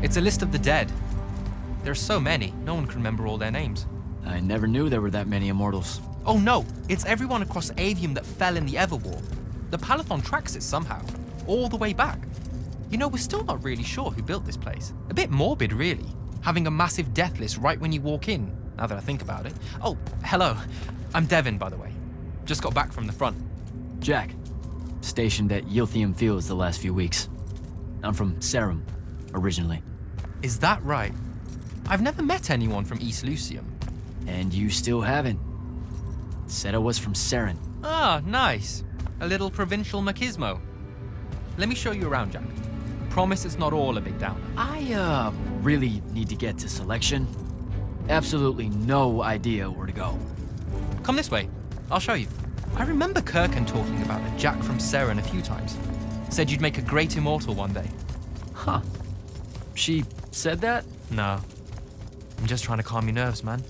It's a list of the dead. There are so many, no one can remember all their names. I never knew there were that many Immortals. Oh no, it's everyone across Aveum that fell in the Everwar. The Palathon tracks it somehow, all the way back. You know, we're still not really sure who built this place. A bit morbid, really, having a massive death list right when you walk in, now that I think about it. Oh, hello. I'm Devin, by the way. Just got back from the front. Jack, stationed at Yilthium Fields the last few weeks. I'm from Serum, originally. Is that right? I've never met anyone from East Lucium. And you still haven't. Said I was from Seren. Ah, nice. A little provincial machismo. Let me show you around, Jack. Promise it's not all a big downer. I, really need to get to selection. Absolutely no idea where to go. Come this way. I'll show you. I remember Kirkan talking about a Jack from Seren a few times. Said you'd make a great immortal one day. Huh. She said that? No. I'm just trying to calm your nerves, man.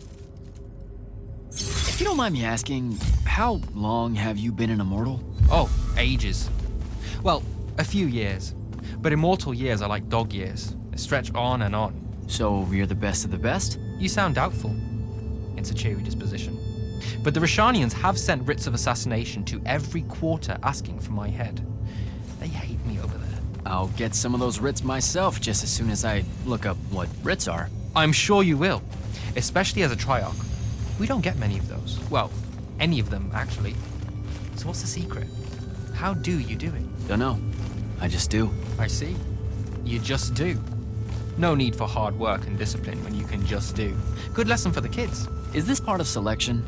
If you don't mind me asking, how long have you been an immortal? Oh, ages. Well, a few years. But immortal years are like dog years. They stretch on and on. So you're the best of the best? You sound doubtful. It's a cheery disposition. But the Rishanians have sent writs of assassination to every quarter asking for my head. They hate me over there. I'll get some of those writs myself just as soon as I look up what writs are. I'm sure you will, especially as a Triarch. We don't get many of those. Well, any of them, actually. So what's the secret? How do you do it? Don't know. I just do. I see. You just do. No need for hard work and discipline when you can just do. Good lesson for the kids. Is this part of selection?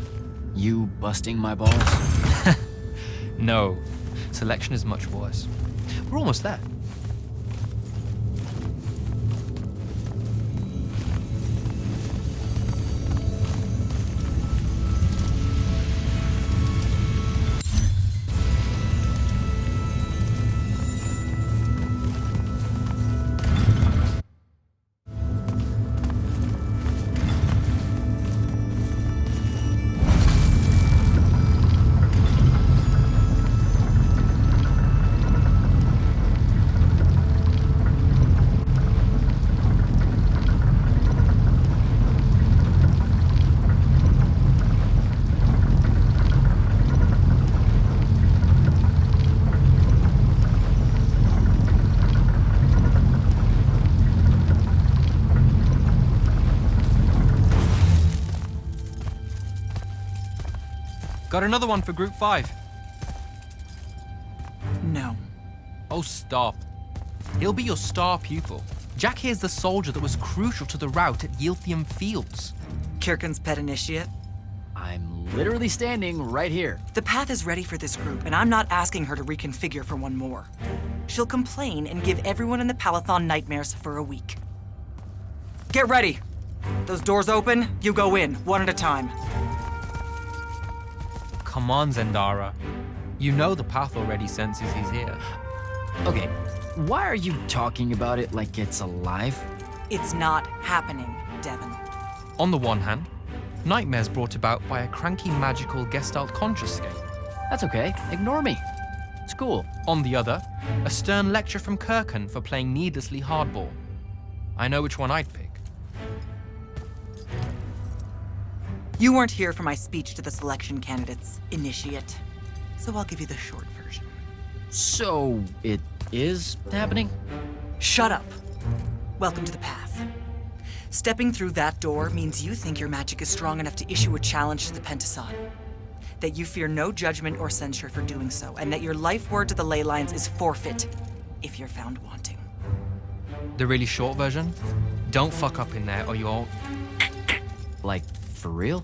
You busting my balls? No. Selection is much worse. We're almost there. Got another one for Group 5. No. Oh, stop. He'll be your star pupil. Jack here's the soldier that was crucial to the rout at Yilthium Fields. Kirkan's pet initiate? I'm literally standing right here. The path is ready for this group, and I'm not asking her to reconfigure for one more. She'll complain and give everyone in the Palathon nightmares for a week. Get ready! Those doors open, you go in, one at a time. Come on, Zendara. You know the path already senses he's here. Okay, why are you talking about it like it's alive? It's not happening, Devin. On the one hand, nightmares brought about by a cranky magical Gestalt conscious scape. That's okay, ignore me. It's cool. On the other, a stern lecture from Kirkan for playing needlessly hardball. I know which one I'd pick. You weren't here for my speech to the selection candidates, initiate. So I'll give you the short version. So, it is happening? Shut up. Welcome to the path. Stepping through that door means you think your magic is strong enough to issue a challenge to the Pentason. That you fear no judgment or censure for doing so, and that your life word to the ley lines is forfeit if you're found wanting. The really short version? Don't fuck up in there or you'll... Like, for real?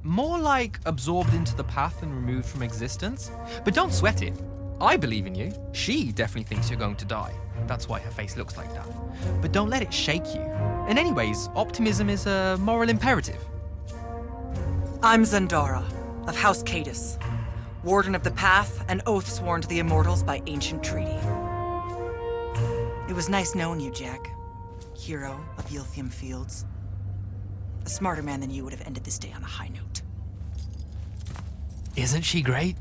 More like absorbed into the path and removed from existence. But don't sweat it. I believe in you. She definitely thinks you're going to die. That's why her face looks like that. But don't let it shake you. And anyways, optimism is a moral imperative. I'm Zendara, of House Cadus, Warden of the Path, an oath sworn to the Immortals by ancient treaty. It was nice knowing you, Jack. Hero of Yilthium Fields. A smarter man than you would have ended this day on a high note. Isn't she great?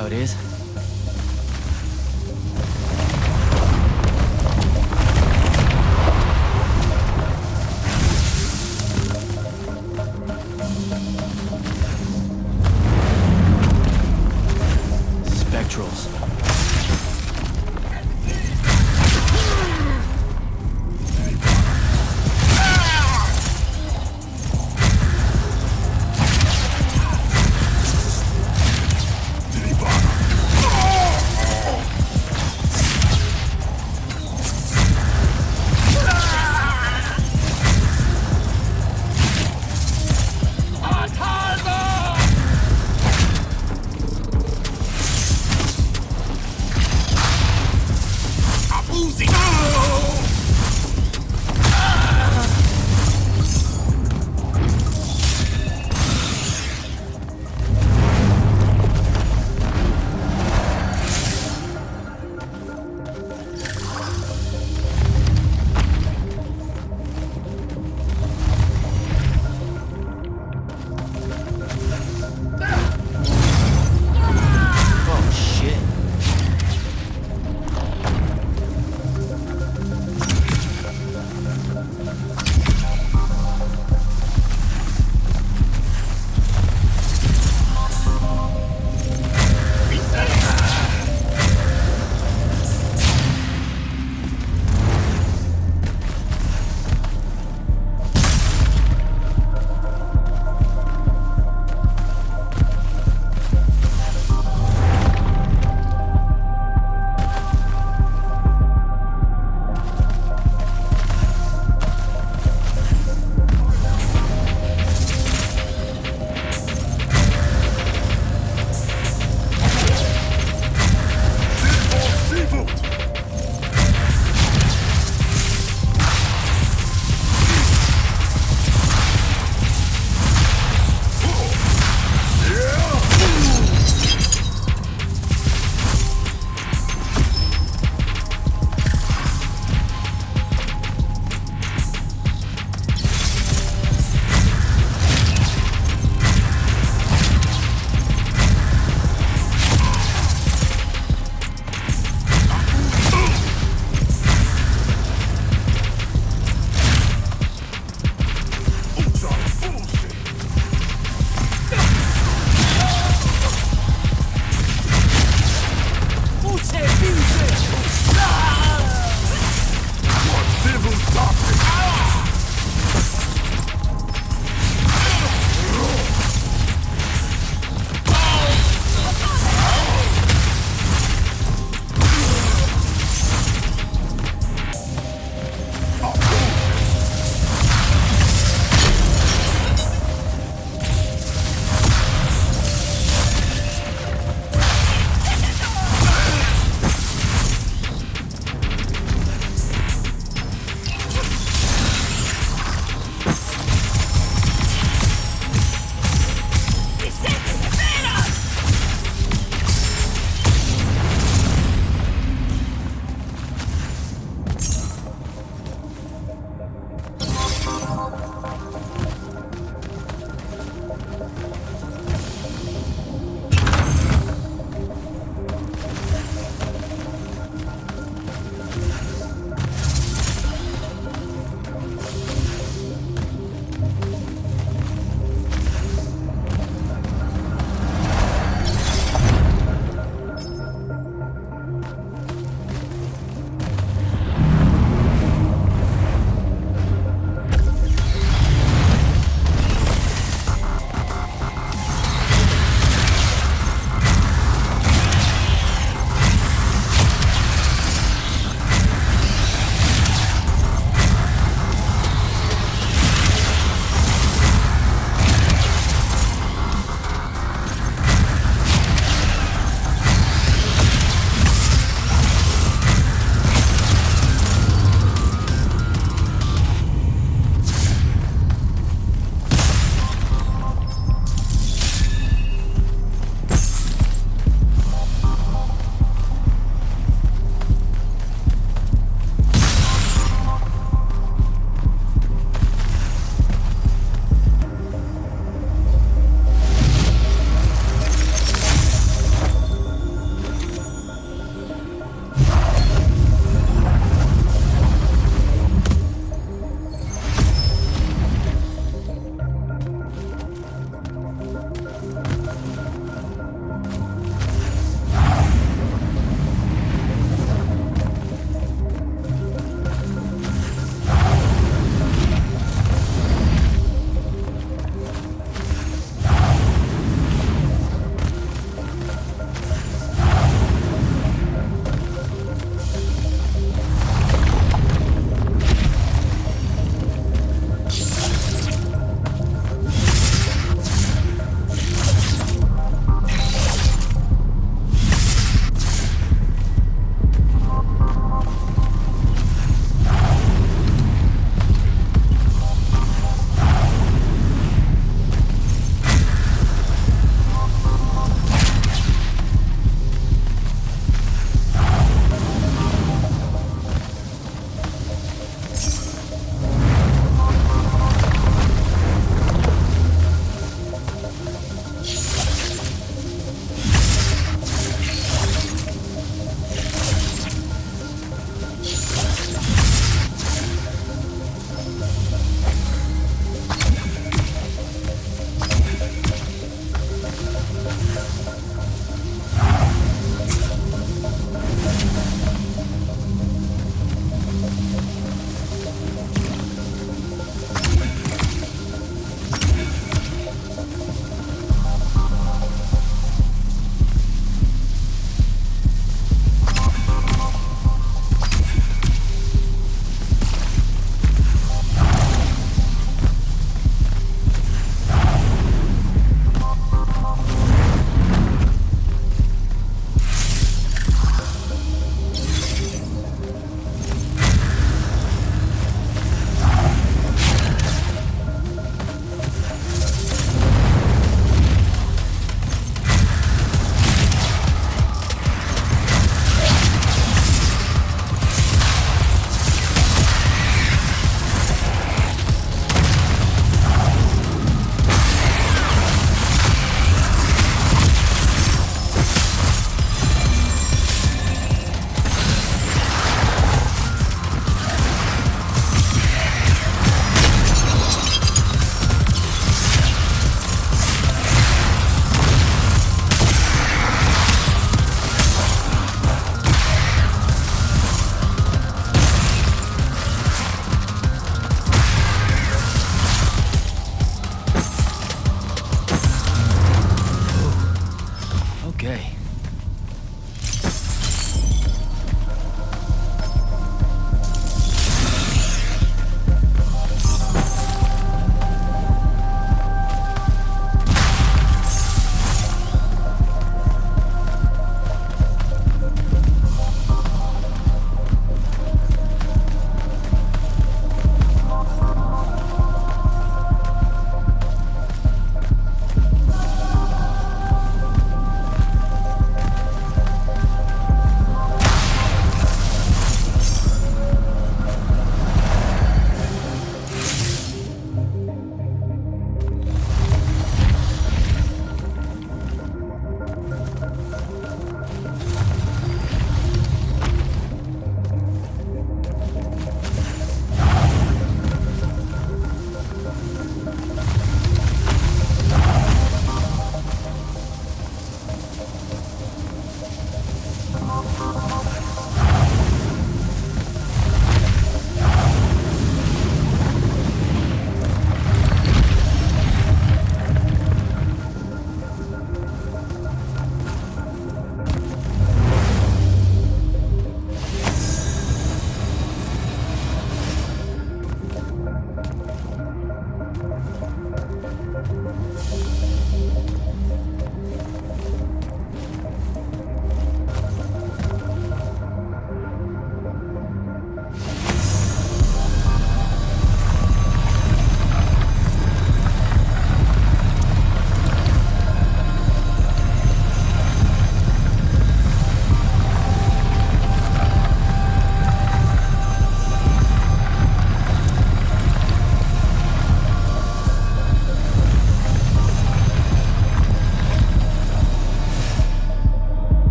how it is? Spectrals.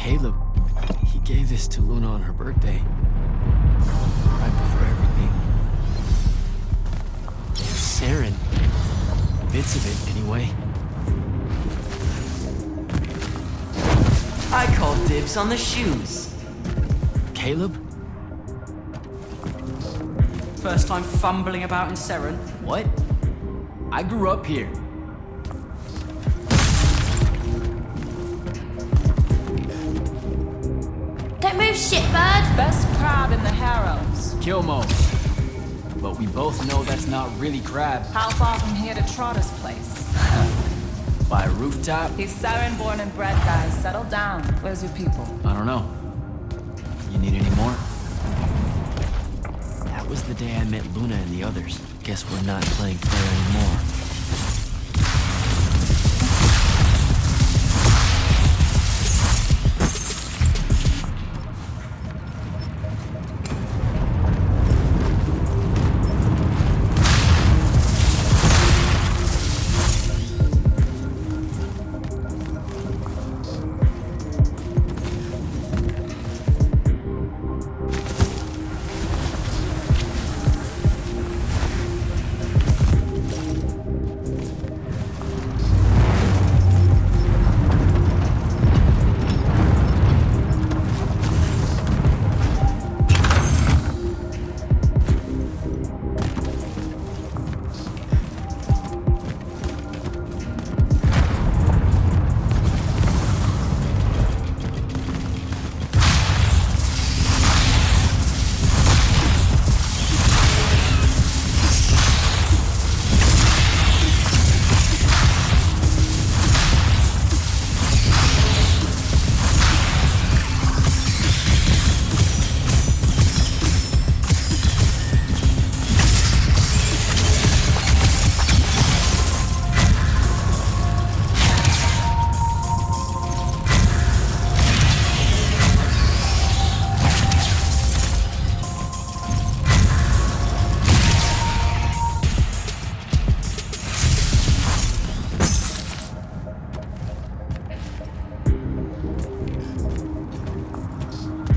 Caleb, he gave this to Luna on her birthday. Right before everything. Saren. Bits of it, anyway. I call dibs on the shoes. Caleb? First time fumbling about in Seren. What? I grew up here. Don't move, shitbird! Best crab in the Harrows. Kill mode. But we both know that's not really crab. How far from here to Trotter's place? By a rooftop? He's Saren born and bred, guys. Settle down. Where's your people? I don't know. You need any more? That was the day I met Luna and the others. Guess we're not playing fair anymore.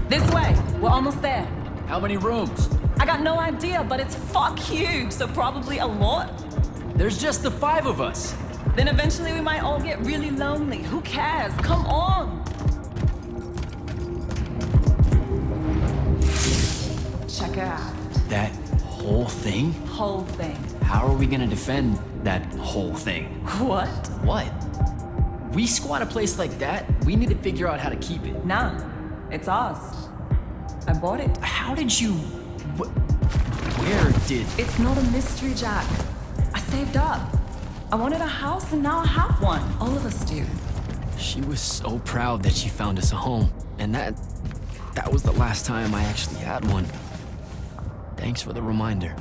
This way. We're almost there. How many rooms? I got no idea, but it's fuck huge, so probably a lot. There's just the 5 of us. Then eventually we might all get really lonely. Who cares? Come on! Check it out. That whole thing? Whole thing. How are we gonna defend that whole thing? What? What? We squat a place like that, we need to figure out how to keep it. Nah. It's ours. I bought it. How did you... Where did... It's not a mystery, Jack. I saved up. I wanted a house and now I have one. All of us do. She was so proud that she found us a home. And that was the last time I actually had one. Thanks for the reminder.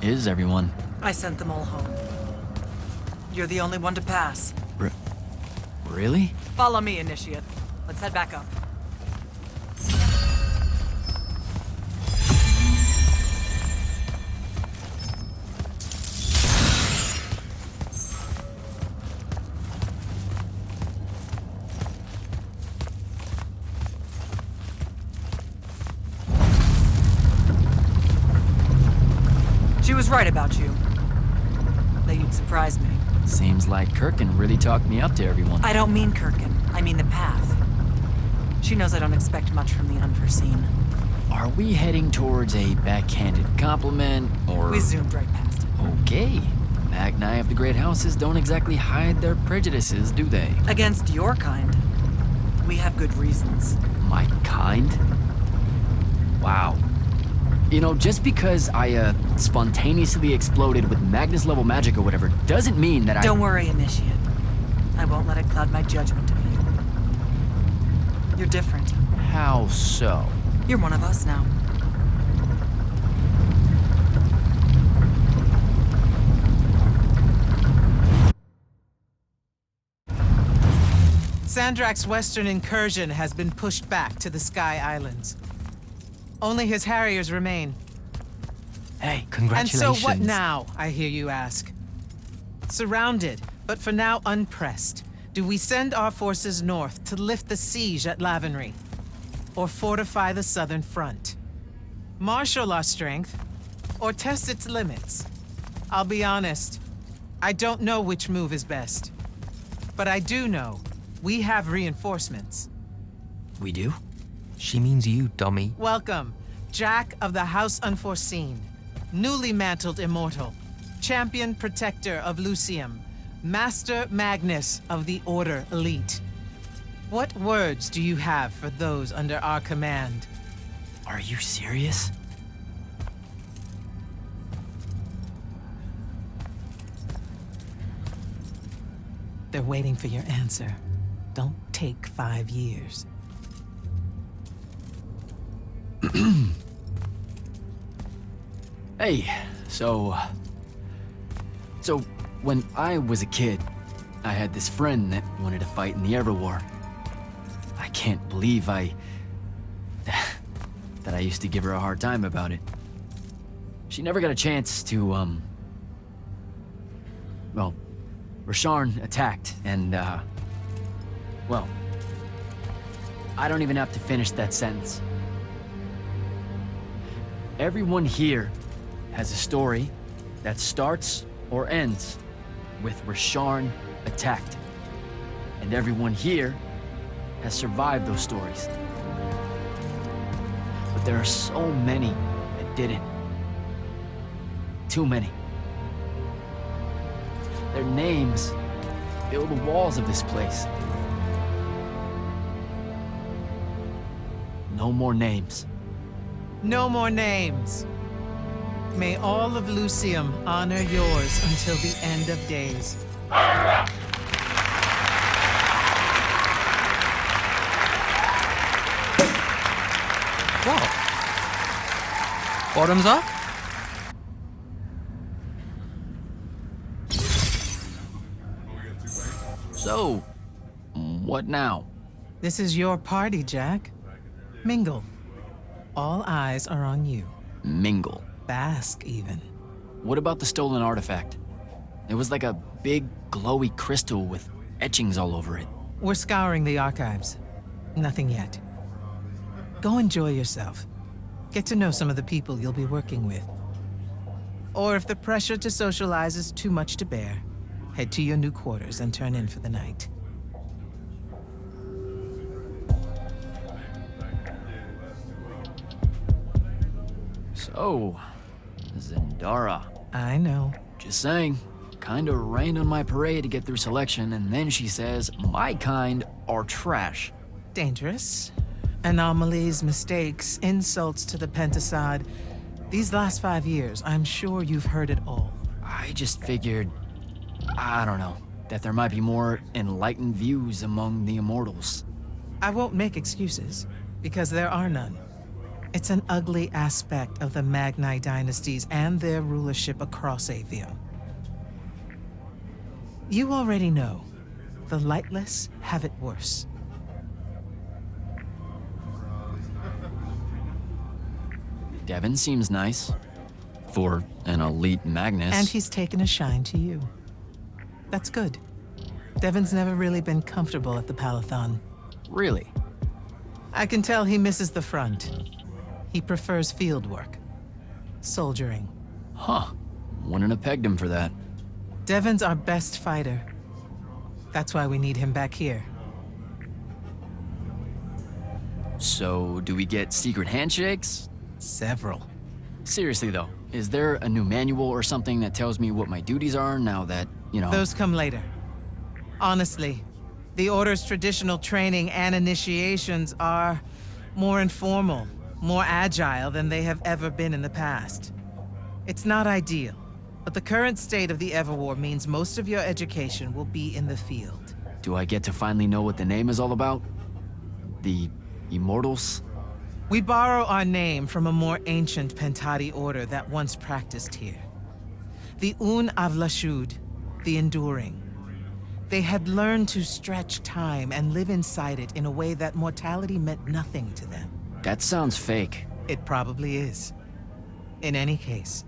is everyone? I sent them all home. You're the only one to pass. Really? Follow me, Initiate. Let's head back up. She was right about you. That you'd surprise me. Seems like Kirkin really talked me up to everyone. I don't mean Kirkin. I mean the path. She knows I don't expect much from the unforeseen. Are we heading towards a backhanded compliment, or... We zoomed right past it. Okay. Magni of the Great Houses don't exactly hide their prejudices, do they? Against your kind, we have good reasons. My kind? Wow. You know, just because I, spontaneously exploded with Magnus-level magic or whatever, doesn't mean that Don't worry, Initiate. I won't let it cloud my judgment of you. You're different. How so? You're one of us now. Sandrak's western incursion has been pushed back to the Sky Islands. Only his Harriers remain. Hey, Congratulations. And so what now, I hear you ask? Surrounded, but for now unpressed, do we send our forces north to lift the siege at Lavenry? Or fortify the southern front? Marshal our strength, or test its limits? I'll be honest, I don't know which move is best. But I do know we have reinforcements. We do? She means you, dummy. Welcome, Jack of the House Unforeseen, newly mantled immortal, champion protector of Lucium, Master Magnus of the Order Elite. What words do you have for those under our command? Are you serious? They're waiting for your answer. Don't take 5 years. Hey, so when I was a kid, I had this friend that wanted to fight in the Everwar. I can't believe that I used to give her a hard time about it. She never got a chance to, well, Rasharn attacked, and, well, I don't even have to finish that sentence. Everyone here has a story that starts or ends with Rasharn attacked. And everyone here has survived those stories. But there are so many that didn't. Too many. Their names fill the walls of this place. No more names. No more names. May all of Lucium honor yours until the end of days. What? Bottoms up? So, what now? This is your party, Jack. Mingle. All eyes are on you. Mingle. Bask, even. What about the stolen artifact? It was like a big, glowy crystal with etchings all over it. We're scouring the archives. Nothing yet. Go enjoy yourself. Get to know some of the people you'll be working with. Or if the pressure to socialize is too much to bear, head to your new quarters and turn in for the night. So, Zendara. I know. Just saying. Kinda rained on my parade to get through selection, and then she says my kind are trash. Dangerous. Anomalies, mistakes, insults to the Pentasod. These last 5 years, I'm sure you've heard it all. I just figured, I don't know, that there might be more enlightened views among the Immortals. I won't make excuses, because there are none. It's an ugly aspect of the Magni dynasties and their rulership across Aveum. You already know, the lightless have it worse. Devin seems nice. For an elite Magnus. And he's taken a shine to you. That's good. Devin's never really been comfortable at the Palathon. Really? I can tell he misses the front. He prefers field work. Soldiering. Huh. Wouldn't have pegged him for that. Devin's our best fighter. That's why we need him back here. So, do we get secret handshakes? Several. Seriously though, is there a new manual or something that tells me what my duties are now that, you know... Those come later. Honestly, the Order's traditional training and initiations are more informal, more agile than they have ever been in the past. It's not ideal, but the current state of the Everwar means most of your education will be in the field. Do I get to finally know what the name is all about? The Immortals? We borrow our name from a more ancient Pentati order that once practiced here. The Un Avlashud, the Enduring. They had learned to stretch time and live inside it in a way that mortality meant nothing to them. That sounds fake. It probably is. In any case,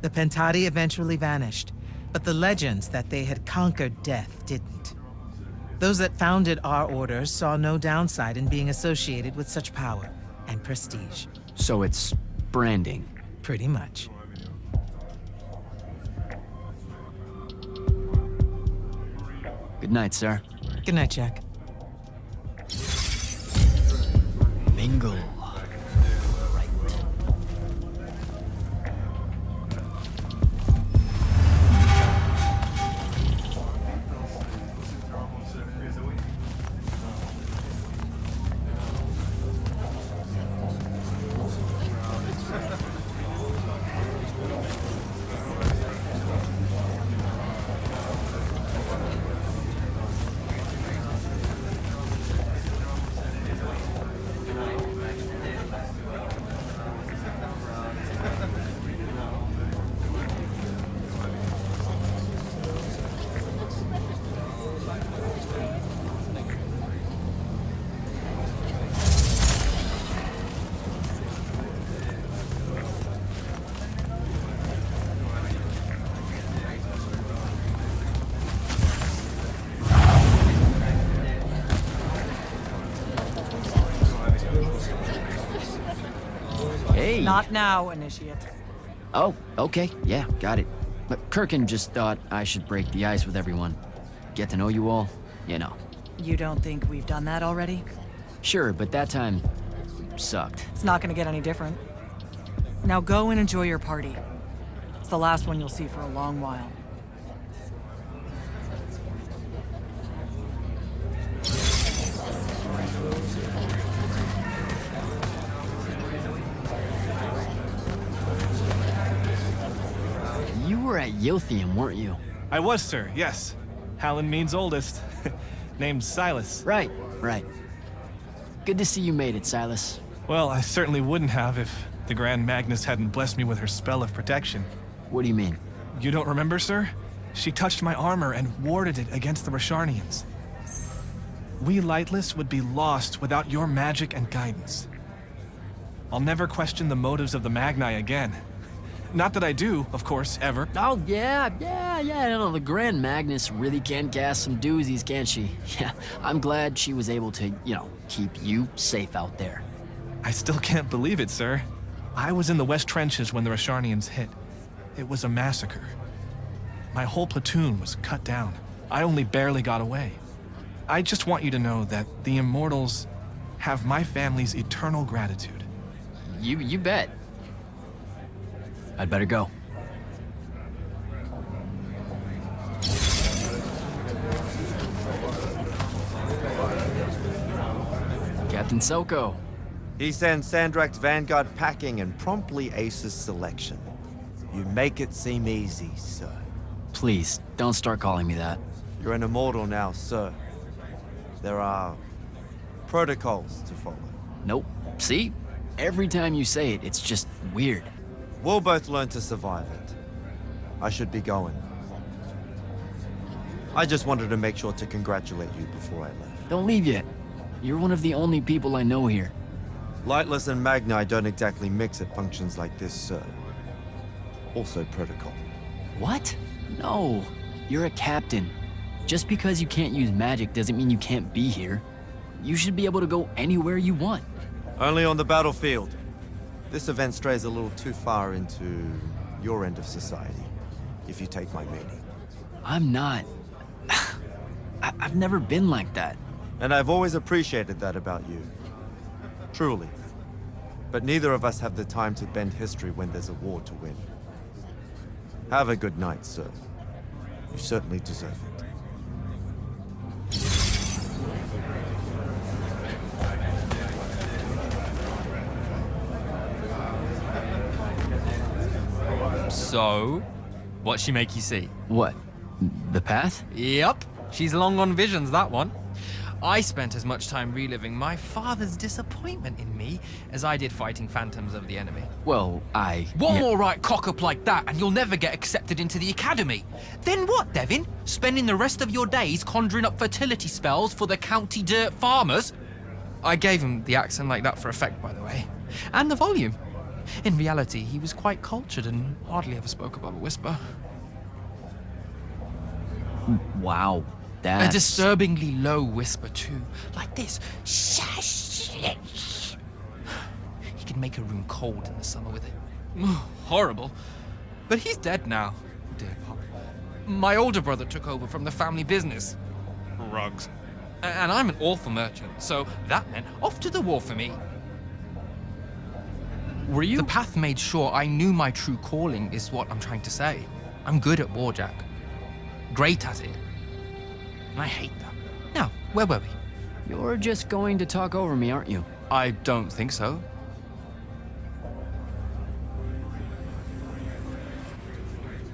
the Pentati eventually vanished, but the legends that they had conquered death didn't. Those that founded our order saw no downside in being associated with such power and prestige. So it's branding. Pretty much. Good night, sir. Good night, Jack. Mingle. Hey. Not now, Initiate. Oh, okay. Yeah, got it. But Kirkin just thought I should break the ice with everyone. Get to know you all, you know. You don't think we've done that already? Sure, but that time sucked. It's not gonna get any different. Now go and enjoy your party. It's the last one you'll see for a long while. You were at Yilthium, weren't you? I was, sir, yes. Hallen means oldest. Named Silas. Right. Good to see you made it, Silas. Well, I certainly wouldn't have if the Grand Magnus hadn't blessed me with her spell of protection. What do you mean? You don't remember, sir? She touched my armor and warded it against the Rasharnians. We Lightless would be lost without your magic and guidance. I'll never question the motives of the Magni again. Not that I do, of course, ever. Oh, yeah, no, the Grand Magnus really can cast some doozies, can't she? Yeah, I'm glad she was able to, keep you safe out there. I still can't believe it, sir. I was in the West Trenches when the Rasharnians hit. It was a massacre. My whole platoon was cut down. I only barely got away. I just want you to know that the Immortals have my family's eternal gratitude. You bet. I'd better go. Captain Soko. He sends Sandrak's Vanguard packing and promptly aces selection. You make it seem easy, sir. Please, don't start calling me that. You're an immortal now, sir. There are protocols to follow. Nope. See? Every time you say it, it's just weird. We'll both learn to survive it. I should be going. I just wanted to make sure to congratulate you before I left. Don't leave yet. You're one of the only people I know here. Lightless and Magni don't exactly mix at functions like this, sir. Also protocol. What? No. You're a captain. Just because you can't use magic doesn't mean you can't be here. You should be able to go anywhere you want. Only on the battlefield. This event strays a little too far into your end of society, if you take my meaning. I'm not. I've never been like that. And I've always appreciated that about you. Truly. But neither of us have the time to bend history when there's a war to win. Have a good night, sir. You certainly deserve it. So, what'd she make you see? What? The path? Yup, she's long on visions, that one. I spent as much time reliving my father's disappointment in me as I did fighting phantoms of the enemy. Well, One more right cock-up like that and you'll never get accepted into the academy. Then what, Devin? Spending the rest of your days conjuring up fertility spells for the county dirt farmers? I gave him the accent like that for effect, by the way. And the volume. In reality, he was quite cultured and hardly ever spoke above a whisper. Wow. A That's... disturbingly low whisper, too. Like this. He could make a room cold in the summer with it. Horrible. But he's dead now. Dear Pop. My older brother took over from the family business. Rugs. And I'm an awful merchant, so that meant off to the war for me. Were you? The path made sure I knew my true calling is what I'm trying to say. I'm good at war, Jack. Great at it. And I hate that. Now, where were we? You're just going to talk over me, aren't you? I don't think so.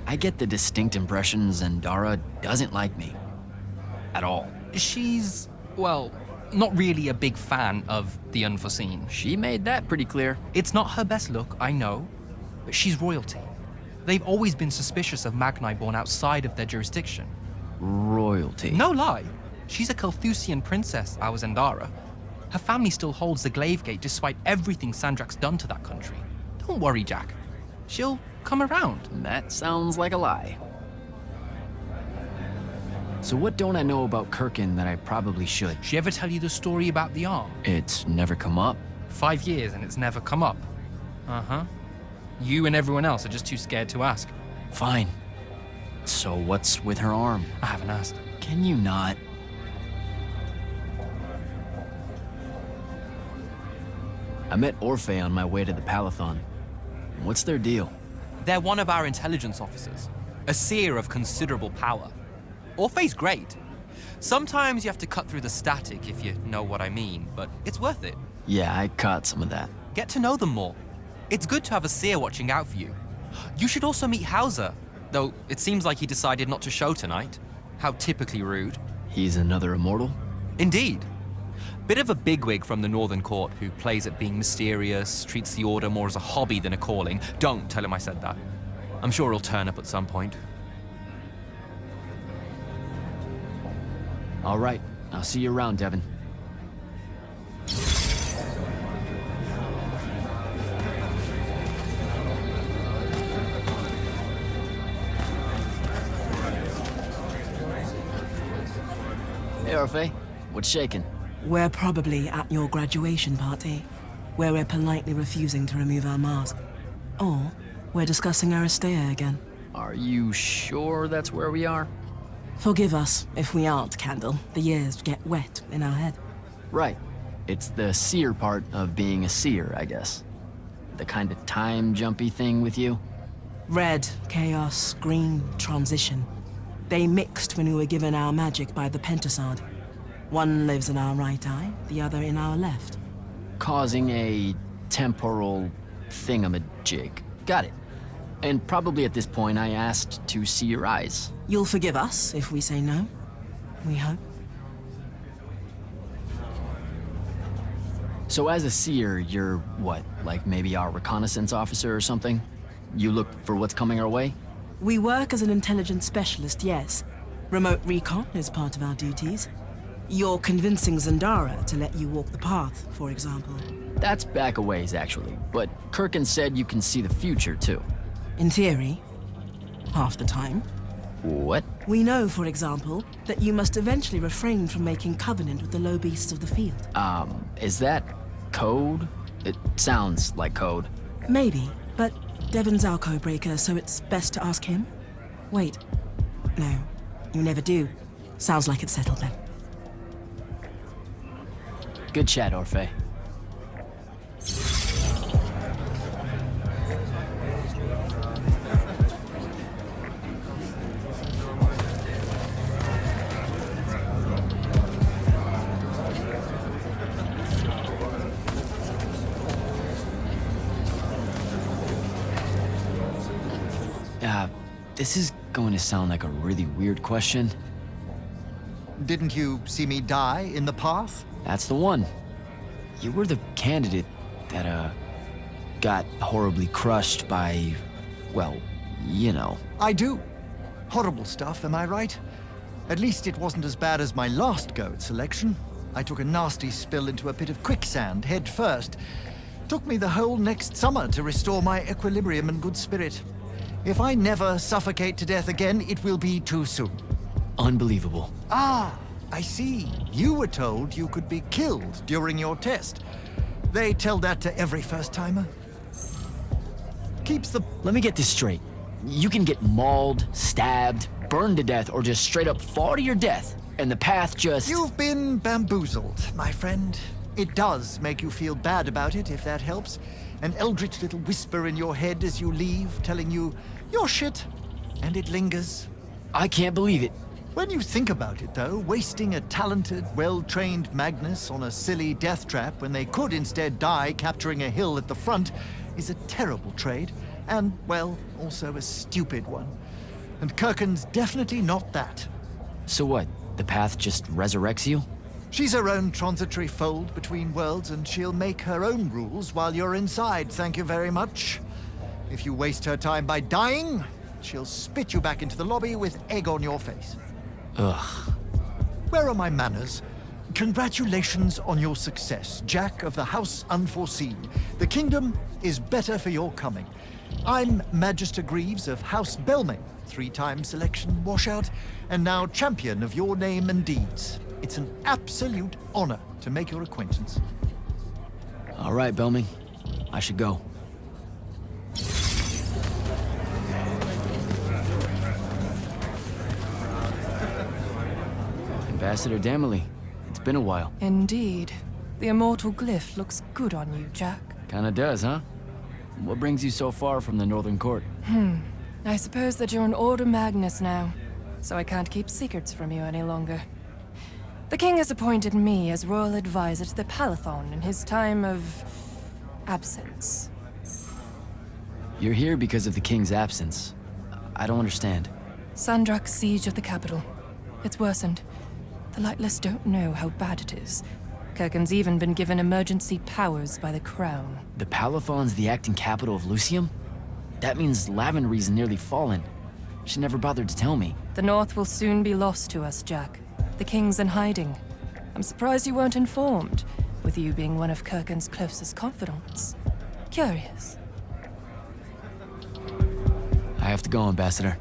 I get the distinct impression Zendara doesn't like me. At all. She's, well, not really a big fan of the unforeseen. She made that pretty clear. It's not her best look, I know, but she's royalty. They've always been suspicious of Magni born outside of their jurisdiction. Royalty. No lie. She's a Carthusian princess, our Zendara. Her family still holds the Glaive Gate despite everything Sandrak's done to that country. Don't worry, Jack. She'll come around. That sounds like a lie. So what don't I know about Kirkin that I probably should? She ever tell you the story about the arm? It's never come up. 5 years and it's never come up. Uh-huh. You and everyone else are just too scared to ask. Fine. So what's with her arm? I haven't asked. Can you not? I met Orphe on my way to the Palathon. What's their deal? They're one of our intelligence officers. A seer of considerable power. Orphe's great. Sometimes you have to cut through the static, if you know what I mean, but it's worth it. Yeah, I caught some of that. Get to know them more. It's good to have a seer watching out for you. You should also meet Hauser, though it seems like he decided not to show tonight. How typically rude. He's another immortal? Indeed. Bit of a bigwig from the Northern Court who plays at being mysterious, treats the Order more as a hobby than a calling. Don't tell him I said that. I'm sure he'll turn up at some point. All right, I'll see you around, Devin. Hey, Orphe. What's shaking? We're probably at your graduation party, where we're politely refusing to remove our mask. Or we're discussing Aristea again. Are you sure that's where we are? Forgive us if we aren't, Candle. The years get wet in our head. Right. It's the seer part of being a seer, I guess. The kind of time-jumpy thing with you. Red, chaos, green, transition. They mixed when we were given our magic by the Pentasod. One lives in our right eye, the other in our left. Causing a temporal thingamajig. Got it. And probably at this point I asked to see your eyes. You'll forgive us if we say no. We hope. So as a seer, you're what? Like maybe our reconnaissance officer or something? You look for what's coming our way? We work as an intelligence specialist, yes. Remote recon is part of our duties. You're convincing Zendara to let you walk the path, for example. That's back a ways, actually. But Kirkin said you can see the future, too. In theory, half the time. What? We know, for example, that you must eventually refrain from making covenant with the low beasts of the field. Is that code? It sounds like code. Maybe, but Devon's our codebreaker, so it's best to ask him. Wait. No, you never do. Sounds like it's settled then. Good chat, Orphe. This is going to sound like a really weird question. Didn't you see me die in the path? That's the one. You were the candidate that, got horribly crushed by, well, you know. I do. Horrible stuff, am I right? At least it wasn't as bad as my last go at selection. I took a nasty spill into a pit of quicksand head first. Took me the whole next summer to restore my equilibrium and good spirit. If I never suffocate to death again, it will be too soon. Unbelievable. Ah, I see. You were told you could be killed during your test. They tell that to every first-timer. Keeps the... Let me get this straight. You can get mauled, stabbed, burned to death, or just straight up fall to your death, and the path just... You've been bamboozled, my friend. It does make you feel bad about it, if that helps. An eldritch little whisper in your head as you leave, telling you, you're shit. And it lingers. I can't believe it. When you think about it, though, wasting a talented, well-trained Magnus on a silly death trap when they could instead die capturing a hill at the front is a terrible trade. And, well, also a stupid one. And Kirkin's definitely not that. So what? The path just resurrects you? She's her own transitory fold between worlds, and she'll make her own rules while you're inside, thank you very much. If you waste her time by dying, she'll spit you back into the lobby with egg on your face. Ugh. Where are my manners? Congratulations on your success, Jack of the House Unforeseen. The kingdom is better for your coming. I'm Magister Greaves of House Belming, 3-time selection washout, and now champion of your name and deeds. It's an absolute honor to make your acquaintance. All right, Belming. I should go. Ambassador Damley, it's been a while. Indeed. The immortal glyph looks good on you, Jack. Kinda does, huh? What brings you so far from the Northern Court? I suppose that you're an Order Magnus now, so I can't keep secrets from you any longer. The king has appointed me as royal advisor to the Palathon in his time of... absence. You're here because of the king's absence. I don't understand. Sandrak's siege of the capital. It's worsened. The Lightless don't know how bad it is. Kirkin's even been given emergency powers by the crown. The Palathon's the acting capital of Lucium? That means Lavenry's nearly fallen. She never bothered to tell me. The North will soon be lost to us, Jack. The king's in hiding. I'm surprised you weren't informed, with you being one of Kirkin's closest confidants. Curious. I have to go, Ambassador.